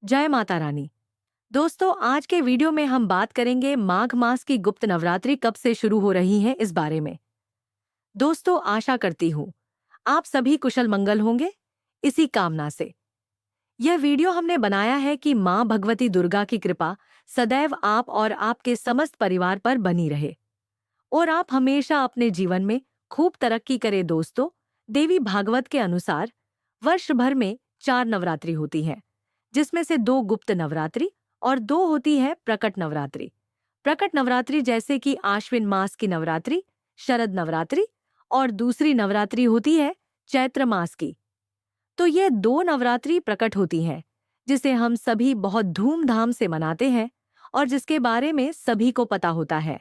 जय माता रानी। दोस्तों, आज के वीडियो में हम बात करेंगे माघ मास की गुप्त नवरात्रि कब से शुरू हो रही है इस बारे में। दोस्तों, आशा करती हूँ आप सभी कुशल मंगल होंगे। इसी कामना से यह वीडियो हमने बनाया है कि माँ भगवती दुर्गा की कृपा सदैव आप और आपके समस्त परिवार पर बनी रहे और आप हमेशा अपने जीवन में खूब तरक्की करें। दोस्तों, देवी भागवत के अनुसार वर्ष भर में 4 नवरात्रि होती हैं, जिसमें से 2 गुप्त नवरात्रि और 2 होती है प्रकट नवरात्रि। प्रकट नवरात्रि जैसे कि आश्विन मास की नवरात्रि, शरद नवरात्रि और दूसरी नवरात्रि होती है चैत्र मास की। तो ये 2 नवरात्रि प्रकट होती हैं, जिसे हम सभी बहुत धूमधाम से मनाते हैं और जिसके बारे में सभी को पता होता है।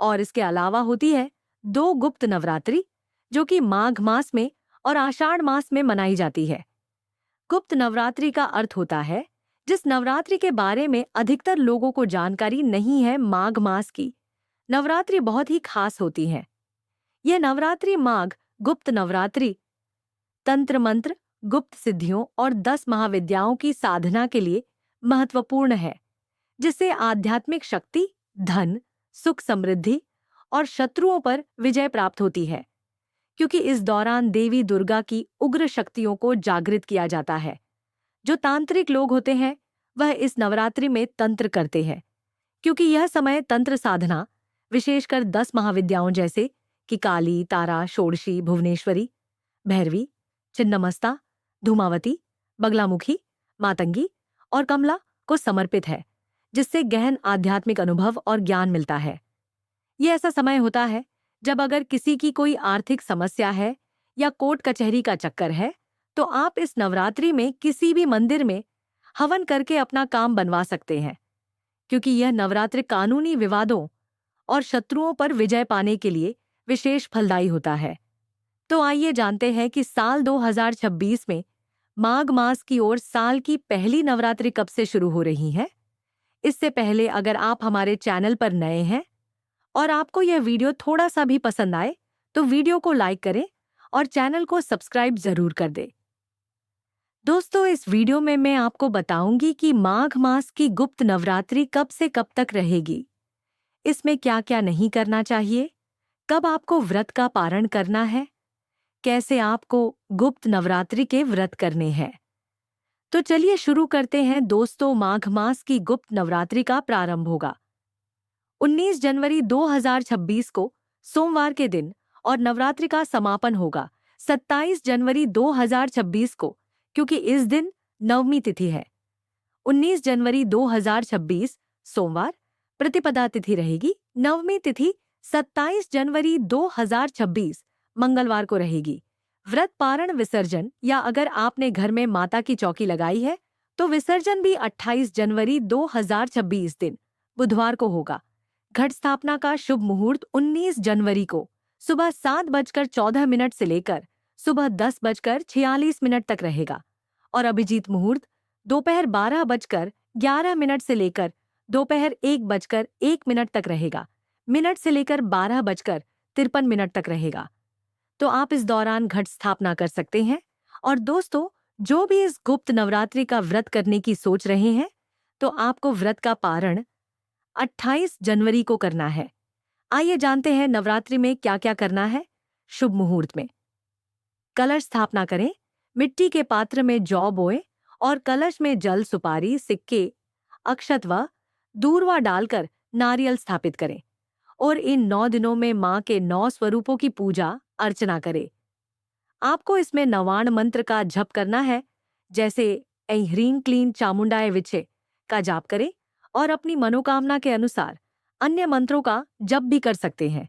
और इसके अलावा होती है 2 गुप्त नवरात्रि, जो कि माघ मास में और आषाढ़ मास में मनाई जाती है। गुप्त नवरात्रि का अर्थ होता है जिस नवरात्रि के बारे में अधिकतर लोगों को जानकारी नहीं है। माघ मास की नवरात्रि बहुत ही खास होती है। यह नवरात्रि माघ गुप्त नवरात्रि तंत्र मंत्र, गुप्त सिद्धियों और 10 महाविद्याओं की साधना के लिए महत्वपूर्ण है, जिससे आध्यात्मिक शक्ति, धन, सुख, समृद्धि और शत्रुओं पर विजय प्राप्त होती है। क्योंकि इस दौरान देवी दुर्गा की उग्र शक्तियों को जागृत किया जाता है। जो तांत्रिक लोग होते हैं वह इस नवरात्रि में तंत्र करते हैं, क्योंकि यह समय तंत्र साधना, विशेषकर 10 महाविद्याओं जैसे कि काली, तारा, षोडशी, भुवनेश्वरी, भैरवी, छिन्नमस्ता, धूमावती, बगलामुखी, मातंगी और कमला को समर्पित है, जिससे गहन आध्यात्मिक अनुभव और ज्ञान मिलता है। यह ऐसा समय होता है जब अगर किसी की कोई आर्थिक समस्या है या कोर्ट कचहरी का चक्कर है, तो आप इस नवरात्रि में किसी भी मंदिर में हवन करके अपना काम बनवा सकते हैं, क्योंकि यह नवरात्रि कानूनी विवादों और शत्रुओं पर विजय पाने के लिए विशेष फलदायी होता है। तो आइए जानते हैं कि साल 2026 में माघ मास की ओर साल की पहली नवरात्रि कब से शुरू हो रही है। इससे पहले अगर आप हमारे चैनल पर नए हैं और आपको यह वीडियो थोड़ा सा भी पसंद आए, तो वीडियो को लाइक करें और चैनल को सब्सक्राइब जरूर कर दें। दोस्तों, इस वीडियो में मैं आपको बताऊंगी कि माघ मास की गुप्त नवरात्रि कब से कब तक रहेगी, इसमें क्या क्या नहीं करना चाहिए, कब आपको व्रत का पारण करना है, कैसे आपको गुप्त नवरात्रि के व्रत करने हैं। तो चलिए शुरू करते हैं। दोस्तों, माघ मास की गुप्त नवरात्रि का प्रारंभ होगा 19 जनवरी 2026 को सोमवार के दिन और नवरात्रि का समापन होगा 27 जनवरी 2026 को, क्योंकि इस दिन नवमी तिथि है। 19 जनवरी 2026 सोमवार प्रतिपदा तिथि रहेगी। नवमी तिथि 27 जनवरी 2026 मंगलवार को रहेगी। व्रत पारण विसर्जन या अगर आपने घर में माता की चौकी लगाई है तो विसर्जन भी 28 जनवरी 2026 दिन बुधवार को होगा। घट स्थापना का शुभ मुहूर्त 19 जनवरी को सुबह 7:14 से लेकर सुबह 10:46 तक रहेगा और अभिजीत मुहूर्त दोपहर 12:11 से लेकर दोपहर 1:01 तक रहेगा। मिनट से लेकर 12:53 तक रहेगा। तो आप इस दौरान घट स्थापना कर सकते हैं। और दोस्तों, जो भी इस गुप्त नवरात्रि का व्रत करने की सोच रहे हैं, तो आपको व्रत का पारण 28 जनवरी को करना है। आइए जानते हैं नवरात्रि में क्या क्या करना है। शुभ मुहूर्त में कलश स्थापना करें। मिट्टी के पात्र में जौ बोएं और कलश में जल, सुपारी, सिक्के, अक्षत व दूर्वा डालकर नारियल स्थापित करें और इन 9 दिनों में मां के 9 स्वरूपों की पूजा अर्चना करें। आपको इसमें नवाण मंत्र का जप करना है, जैसे ऐं ह्रीं क्लीं चामुंडाय विचे का जाप करें और अपनी मनोकामना के अनुसार अन्य मंत्रों का जप भी कर सकते हैं।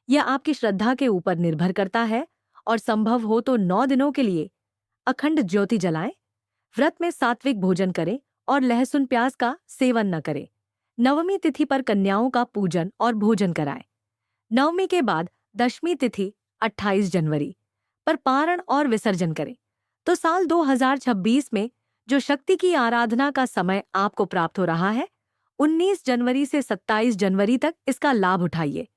यह आपकी श्रद्धा के ऊपर निर्भर करता है और संभव हो तो 9 दिनों के लिए अखंड ज्योति जलाएं। व्रत में सात्विक भोजन करें और लहसुन प्याज का सेवन न करें। नवमी तिथि पर कन्याओं का पूजन और भोजन कराएं। नवमी के बाद दशमी तिथि 28 जनवरी पर पारण और विसर्जन करें। तो साल 2026 में जो शक्ति की आराधना का समय आपको प्राप्त हो रहा है, 19 जनवरी से 27 जनवरी तक इसका लाभ उठाइए।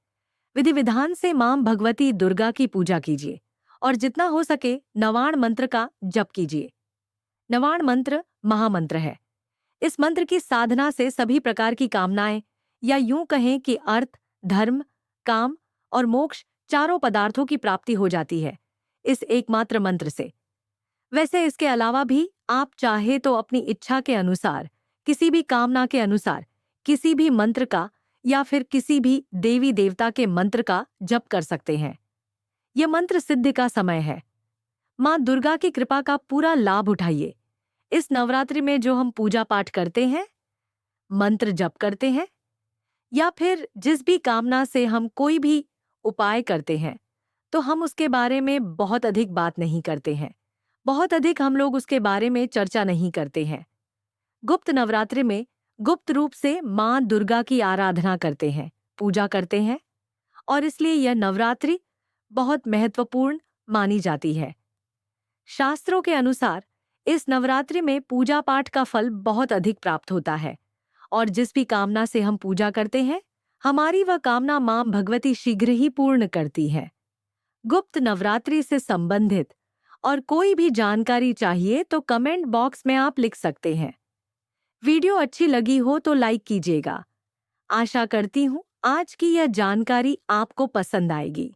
विधि विधान से मां भगवती दुर्गा की पूजा कीजिए और जितना हो सके नवाण मंत्र का जप कीजिए। नवाण मंत्र महामंत्र है। इस मंत्र की साधना से सभी प्रकार की कामनाएं, या यूं कहें कि अर्थ, धर्म, काम और मोक्ष चारों पदार्थों की प्राप्ति हो जाती है इस एकमात्र मंत्र से। वैसे इसके अलावा भी आप चाहे तो अपनी इच्छा के अनुसार, किसी भी कामना के अनुसार, किसी भी मंत्र का या फिर किसी भी देवी देवता के मंत्र का जप कर सकते हैं। यह मंत्र सिद्धि का समय है। माँ दुर्गा की कृपा का पूरा लाभ उठाइए। इस नवरात्रि में जो हम पूजा पाठ करते हैं, मंत्र जप करते हैं, या फिर जिस भी कामना से हम कोई भी उपाय करते हैं, तो हम उसके बारे में बहुत अधिक बात नहीं करते हैं। बहुत अधिक हम लोग उसके बारे में चर्चा नहीं करते हैं। गुप्त नवरात्रि में गुप्त रूप से माँ दुर्गा की आराधना करते हैं, पूजा करते हैं, और इसलिए यह नवरात्रि बहुत महत्वपूर्ण मानी जाती है। शास्त्रों के अनुसार इस नवरात्रि में पूजा पाठ का फल बहुत अधिक प्राप्त होता है, और जिस भी कामना से हम पूजा करते हैं, हमारी वह कामना माँ भगवती शीघ्र ही पूर्ण करती है। गुप्त नवरात्रि से संबंधित और कोई भी जानकारी चाहिए तो कमेंट बॉक्स में आप लिख सकते हैं। वीडियो अच्छी लगी हो तो लाइक कीजिएगा। आशा करती हूँ आज की यह जानकारी आपको पसंद आएगी।